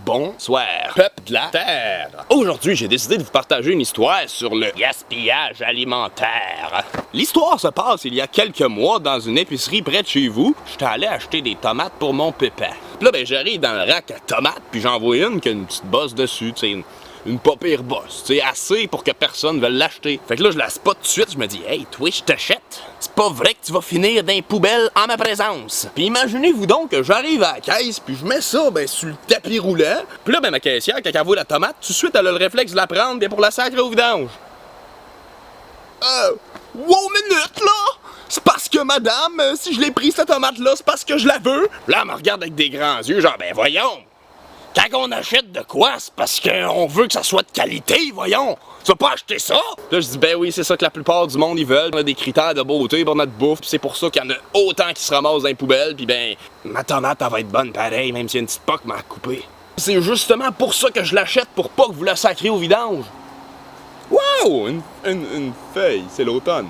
Bonsoir, peuple de la Terre! Aujourd'hui, j'ai décidé de vous partager une histoire sur le gaspillage alimentaire. L'histoire se passe il y a quelques mois dans une épicerie près de chez vous. J'étais allé acheter des tomates pour mon pépin. Puis là, j'arrive dans le rack à tomates, puis j'en vois une qui a une petite bosse dessus, tu sais, une pas pire bosse, tu sais, assez pour que personne ne veuille l'acheter. Fait que là, je la spot tout de suite, je me dis, hey, toi, je t'achète. C'est pas vrai que tu vas finir dans les poubelles en ma présence. Puis imaginez-vous donc que j'arrive à la caisse, puis je mets ça, sur le tapis roulant. Puis là, ma caissière, quand elle voit la tomate, tout de suite, elle a le réflexe de la prendre, bien pour la sacrer au vidange. Wow, minute, là! C'est parce que, madame, si je l'ai pris, cette tomate-là, c'est parce que je la veux. Là, elle me regarde avec des grands yeux, genre, voyons! Quand on achète de quoi, c'est parce qu'on veut que ça soit de qualité, voyons! Tu vas pas acheter ça? Là, je dis, oui, c'est ça que la plupart du monde, ils veulent. On a des critères de beauté pour notre bouffe, pis c'est pour ça qu'il y en a autant qui se ramassent dans les poubelles, pis ma tomate, elle va être bonne pareil, même s'il y a une petite poque m'a coupé. C'est justement pour ça que je l'achète, pour pas que vous la sacriez au vidange. Wow! Une feuille, c'est l'automne.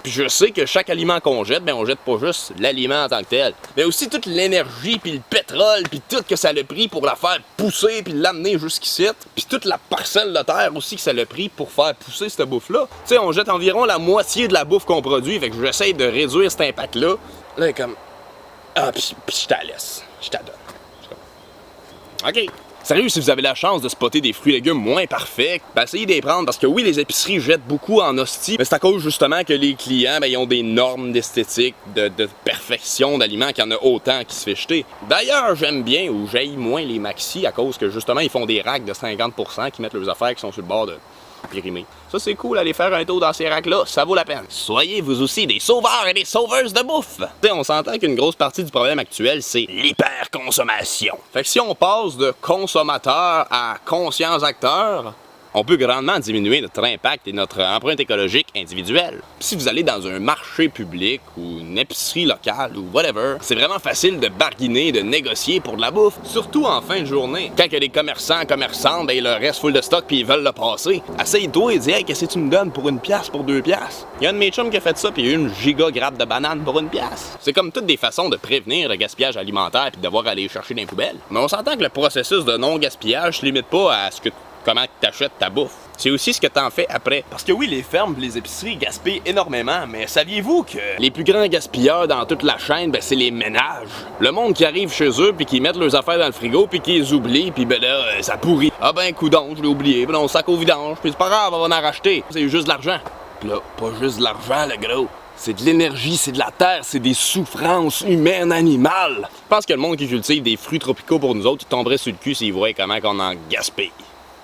Puis je sais que chaque aliment qu'on jette, on jette pas juste l'aliment en tant que tel, mais aussi toute l'énergie, puis le pétrole, puis tout que ça l'a pris pour la faire pousser, puis l'amener jusqu'ici, puis toute la parcelle de terre aussi que ça l'a pris pour faire pousser cette bouffe-là. Tu sais, on jette environ la moitié de la bouffe qu'on produit, fait que j'essaie de réduire cet impact-là. Là, comme... Ah, puis je t'en laisse. Je t'en donne. OK. Sérieux, si vous avez la chance de spotter des fruits et légumes moins parfaits, essayez d'y prendre, parce que oui, les épiceries jettent beaucoup en hostie, mais c'est à cause justement que les clients, ils ont des normes d'esthétique, de perfection d'aliments qu'il y en a autant qui se fait jeter. D'ailleurs, j'aime bien ou j'haïs moins les maxi à cause que justement, ils font des racks de 50% qui mettent leurs affaires qui sont sur le bord de périmés. Ça, c'est cool, aller faire un tour dans ces racks-là, ça vaut la peine. Soyez vous aussi des sauveurs et des sauveuses de bouffe! T'sais, on s'entend qu'une grosse partie du problème actuel, c'est l'hyperconsommation. Fait que si on passe de consommateur à conscience acteur, on peut grandement diminuer notre impact et notre empreinte écologique individuelle. Puis si vous allez dans un marché public ou une épicerie locale ou whatever, c'est vraiment facile de barguiner, de négocier pour de la bouffe, surtout en fin de journée. Quand il y a des commerçants, commerçantes, il leur reste full de stock puis ils veulent le passer. Essaye-toi et dis, hey, qu'est-ce que tu me donnes pour une pièce, pour 2 piastres? Il y a un de mes chums qui a fait ça puis il y a eu une giga grappe de banane pour 1 pièce. C'est comme toutes des façons de prévenir le gaspillage alimentaire puis de devoir aller chercher dans les poubelles. Mais on s'entend que le processus de non-gaspillage se limite pas à ce que comment t'achètes ta bouffe. C'est aussi ce que t'en fais après. Parce que oui, les fermes et les épiceries gaspillent énormément, mais saviez-vous que les plus grands gaspilleurs dans toute la chaîne, c'est les ménages. Le monde qui arrive chez eux, puis qui mettent leurs affaires dans le frigo, puis qui les oublient, puis là, ça pourrit. Ah coudonc, je l'ai oublié, on sac au vidange, puis c'est pas grave, on va en racheter. C'est juste de l'argent. Puis là, pas juste de l'argent, le gros. C'est de l'énergie, c'est de la terre, c'est des souffrances humaines, animales. Je pense que le monde qui cultive des fruits tropicaux pour nous autres, il tomberait sur le cul s'il voyait comment on en gaspille.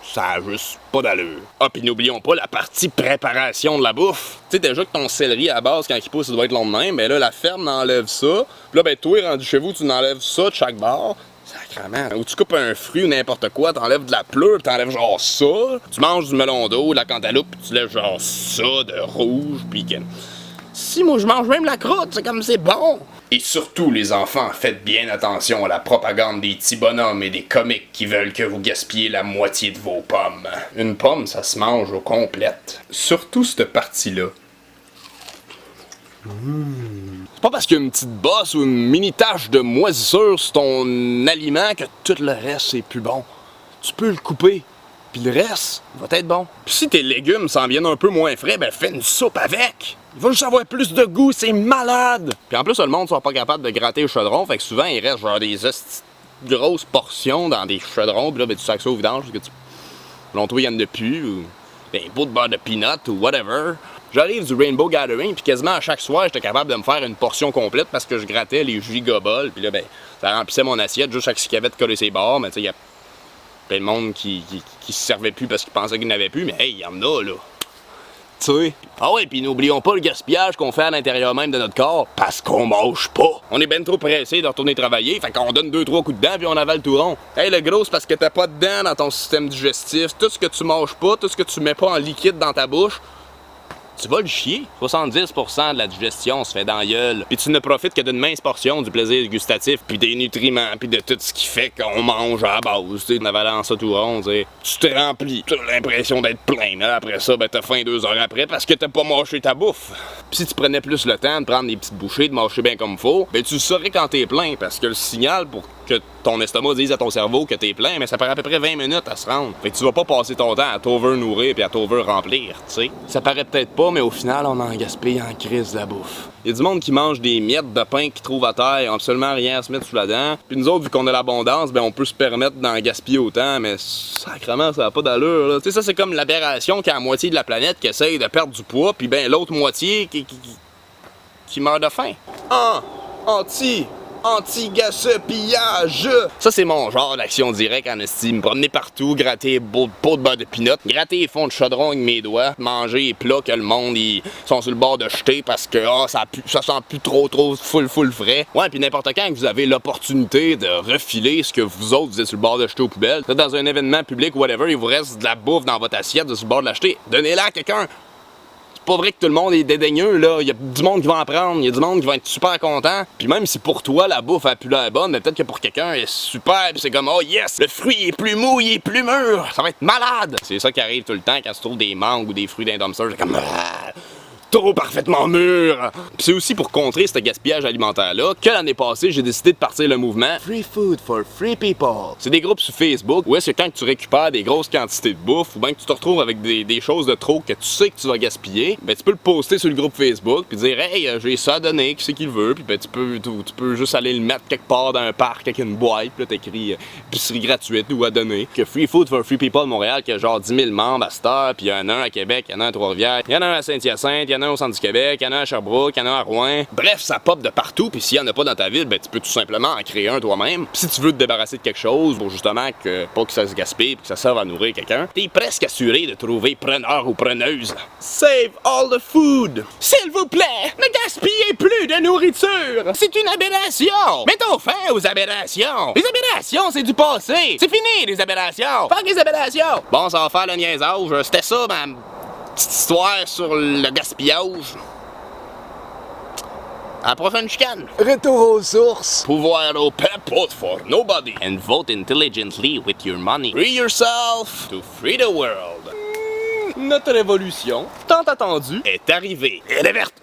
Ça a juste pas d'allure. Ah, puis n'oublions pas la partie préparation de la bouffe. Tu sais, déjà que ton céleri à la base, quand il pousse, ça doit être long de même, mais là, la ferme enlève ça. Puis là, toi, rendu chez vous, tu enlèves ça de chaque barre. Sacrement. Ou tu coupes un fruit ou n'importe quoi, t'enlèves de la pleure, t'enlèves genre ça. Tu manges du melon d'eau, de la cantaloupe, puis tu lèves genre ça de rouge, puis que... Si, moi, je mange même la croûte, c'est comme c'est bon. Et surtout, les enfants, faites bien attention à la propagande des petits bonhommes et des comiques qui veulent que vous gaspillez la moitié de vos pommes. Une pomme, ça se mange au complète. Surtout cette partie-là. C'est pas parce qu'il y a une petite bosse ou une mini tache de moisissure sur ton aliment que tout le reste, c'est plus bon. Tu peux le couper. Puis le reste va être bon. Puis si tes légumes s'en viennent un peu moins frais, fais une soupe avec. Il va juste avoir plus de goût, c'est malade! Puis en plus, le monde sera pas capable de gratter le chaudron, fait que souvent, il reste genre des grosses portions dans des chaudrons, puis là, tu sacs ça au vidange, parce que tu... L'on trouve, il y en a plus, ou des pots de beurre de peanut, ou whatever. J'arrive du Rainbow Gathering, puis quasiment à chaque soir, j'étais capable de me faire une portion complète parce que je grattais les gigabols, puis là, ça remplissait mon assiette juste avec ce qu'il y avait de coller ses bords, mais tu sais, il y a plein de monde qui se servait plus parce qu'ils pensaient qu'ils n'avaient plus, mais hey, il y en a, là. Tu sais. Ah ouais, puis n'oublions pas le gaspillage qu'on fait à l'intérieur même de notre corps, parce qu'on mange pas. On est ben trop pressé de retourner travailler, fait qu'on donne 2-3 coups de dents puis on avale tout rond. Hey, le gros, c'est parce que t'as pas de dents dans ton système digestif. Tout ce que tu manges pas, tout ce que tu mets pas en liquide dans ta bouche, tu vas le chier. 70% de la digestion se fait dans la gueule. Puis tu ne profites que d'une mince portion du plaisir gustatif, puis des nutriments, puis de tout ce qui fait qu'on mange à la base. Tu sais, en avalant ça tout rond, tu sais. Tu te remplis, tu as l'impression d'être plein. Mais après ça, t'as faim 2 heures après parce que t'as pas mâché ta bouffe. Puis si tu prenais plus le temps de prendre des petites bouchées, de mâcher bien comme faut, tu le saurais quand t'es plein, parce que le signal pour que ton estomac dise à ton cerveau que t'es plein, mais ça prend à peu près 20 minutes à se rendre. Fait que tu vas pas passer ton temps à t'over-nourrir puis à t'over-remplir, tu sais. Ça paraît peut-être pas, mais au final, on en gaspille en crise de la bouffe. Il y a du monde qui mange des miettes de pain qu'ils trouvent à terre, ils ont absolument rien à se mettre sous la dent. Puis nous autres, vu qu'on a l'abondance, ben on peut se permettre d'en gaspiller autant, mais sacrément, ça a pas d'allure, là. Tu sais, ça c'est comme l'aberration qu'il y a la moitié de la planète qui essaye de perdre du poids, puis ben l'autre moitié qui meurt de faim. Anti-gaspillage! Ça, c'est mon genre d'action directe en estime. Me promener partout, gratter les pots de beurre de pinot, gratter les fonds de chaudron avec mes doigts, manger les plats que le monde, ils sont sur le bord de jeter parce que ça sent plus trop full frais. Ouais, puis n'importe quand que vous avez l'opportunité de refiler ce que vous autres, vous êtes sur le bord de jeter aux poubelles, vous êtes dans un événement public ou whatever, il vous reste de la bouffe dans votre assiette, vous êtes sur le bord de l'acheter, donnez-la à quelqu'un! C'est pas vrai que tout le monde est dédaigneux, là. Il y a du monde qui va en prendre, il y a du monde qui va être super content. Puis même si pour toi, la bouffe a plus l'air bonne, mais peut-être que pour quelqu'un, elle est super, pis c'est comme, oh yes, le fruit est plus mou, il est plus mûr, ça va être malade. C'est ça qui arrive tout le temps quand tu trouves des mangues ou des fruits d'un dumpster, c'est comme, trop parfaitement mûr! Puis c'est aussi pour contrer ce gaspillage alimentaire-là que l'année passée, j'ai décidé de partir le mouvement Free Food for Free People. C'est des groupes sur Facebook où est-ce que quand tu récupères des grosses quantités de bouffe ou bien que tu te retrouves avec des choses de trop que tu sais que tu vas gaspiller, ben tu peux le poster sur le groupe Facebook puis dire hey, j'ai ça à donner, qui c'est qui le veut, puis ben tu peux juste aller le mettre quelque part dans un parc avec une boîte, puis là t'écris épicerie gratuite ou à donner. Que Free Food for Free People de Montréal qui a genre 10 000 membres à cette heure, puis il y en a un à Québec, il y en a un à Trois-Rivières, il y en a un à Saint-Hyacinthe, il y en a un au centre du Québec, il y en a un à Sherbrooke, il y en a un à Rouen. Bref, ça pop de partout, puis s'il y en a pas dans ta ville, ben tu peux tout simplement en créer un toi-même. Puis si tu veux te débarrasser de quelque chose pour justement pas que ça se gaspille, puis que ça serve à nourrir quelqu'un, t'es presque assuré de trouver preneur ou preneuse. Save all the food! S'il vous plaît, ne gaspillez plus de nourriture! C'est une aberration! Mettons fin aux aberrations! Les aberrations, c'est du passé! C'est fini, les aberrations! Fuck les aberrations! Bon, ça va faire le niaisage. C'était ça, ma petite histoire sur le gaspillage. À la prochaine chicane. Retour aux sources. Pouvoir au peuple, vote for nobody. And vote intelligently with your money. Free yourself to free the world. Notre révolution, tant attendue, est arrivée. Elle est verte.